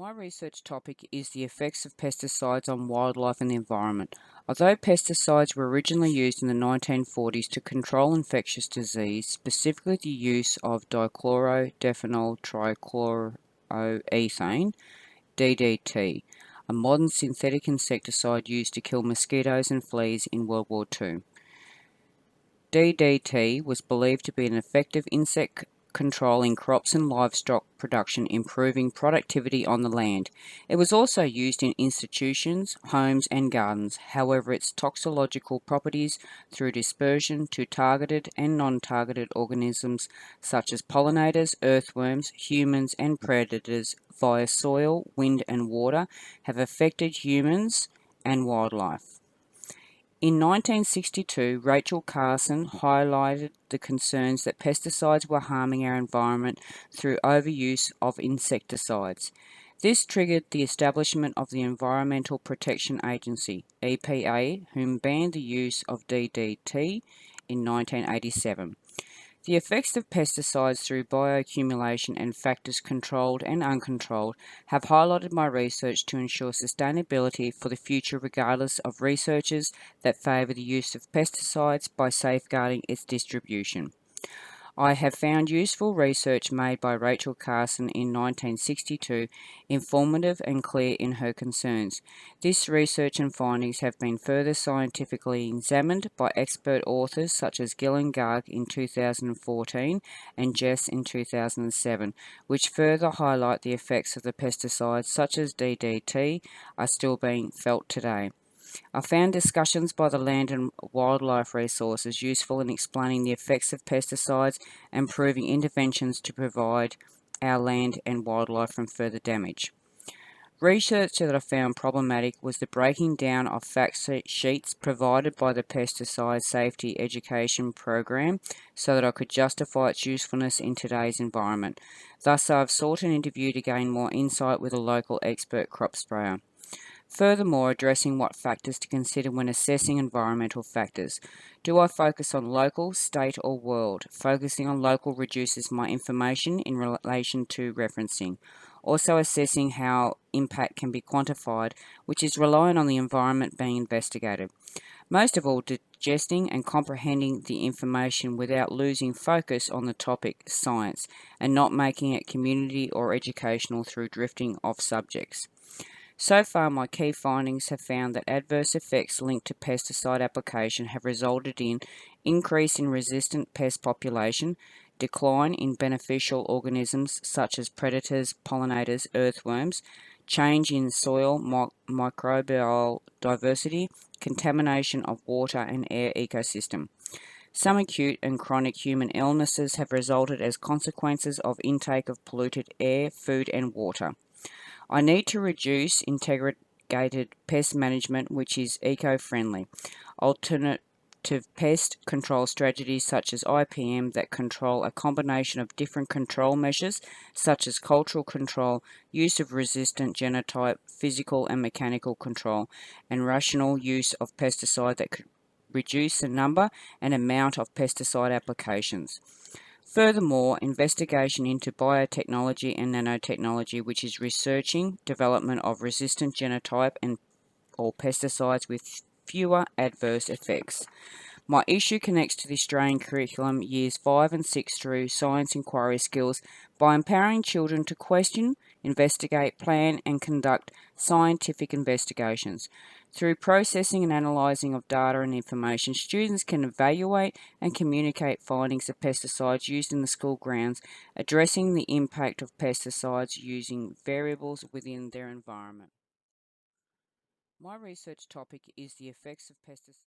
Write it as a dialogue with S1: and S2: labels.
S1: My research topic is the effects of pesticides on wildlife and the environment. Although pesticides were originally used in the 1940s to control infectious disease, specifically the use of dichlorodephanyl trichloroethane, DDT, a modern synthetic insecticide used to kill mosquitoes and fleas in World War II. DDT was believed to be an effective insect control in crops and livestock production, improving productivity on the land. It was also used in institutions, homes, and gardens. However, its toxicological properties through dispersion to targeted and non-targeted organisms such as pollinators, earthworms, humans, and predators via soil, wind, and water have affected humans and wildlife. In 1962, Rachel Carson highlighted the concerns that pesticides were harming our environment through overuse of insecticides. This triggered the establishment of the Environmental Protection Agency, EPA, whom banned the use of DDT in 1987. The effects of pesticides through bioaccumulation and factors controlled and uncontrolled have highlighted my research to ensure sustainability for the future regardless of researchers that favour the use of pesticides by safeguarding its distribution. I have found useful research made by Rachel Carson in 1962 informative and clear in her concerns. This research and findings have been further scientifically examined by expert authors such as Gillen Garg in 2014 and Jess in 2007, which further highlight the effects of the pesticides such as DDT are still being felt today. I found discussions by the Land and Wildlife Resources useful in explaining the effects of pesticides and proving interventions to provide our land and wildlife from further damage. Research that I found problematic was the breaking down of fact sheets provided by the Pesticide Safety Education Program so that I could justify its usefulness in today's environment. Thus, I have sought an interview to gain more insight with a local expert crop sprayer. Furthermore, addressing what factors to consider when assessing environmental factors. Do I focus on local, state, or world? Focusing on local reduces my information in relation to referencing. Also assessing how impact can be quantified, which is reliant on the environment being investigated. Most of all, digesting and comprehending the information without losing focus on the topic science and not making it community or educational through drifting off subjects. So far, my key findings have found that adverse effects linked to pesticide application have resulted in increase in resistant pest population, decline in beneficial organisms such as predators, pollinators, earthworms, change in soil microbial diversity, contamination of water and air ecosystem. Some acute and chronic human illnesses have resulted as consequences of intake of polluted air, food and water. I need to reduce integrated pest management which is eco-friendly. Alternative pest control strategies such as IPM that control a combination of different control measures such as cultural control, use of resistant genotype, physical and mechanical control, and rational use of pesticide that could reduce the number and amount of pesticide applications. Furthermore, investigation into biotechnology and nanotechnology, which is researching development of resistant genotype and or pesticides with fewer adverse effects. My issue connects to the Australian curriculum years 5 and 6 through science inquiry skills by empowering children to question, investigate, plan and conduct scientific investigations. Through processing and analysing of data and information, students can evaluate and communicate findings of pesticides used in the school grounds, addressing the impact of pesticides using variables within their environment. My research topic is the effects of pesticides.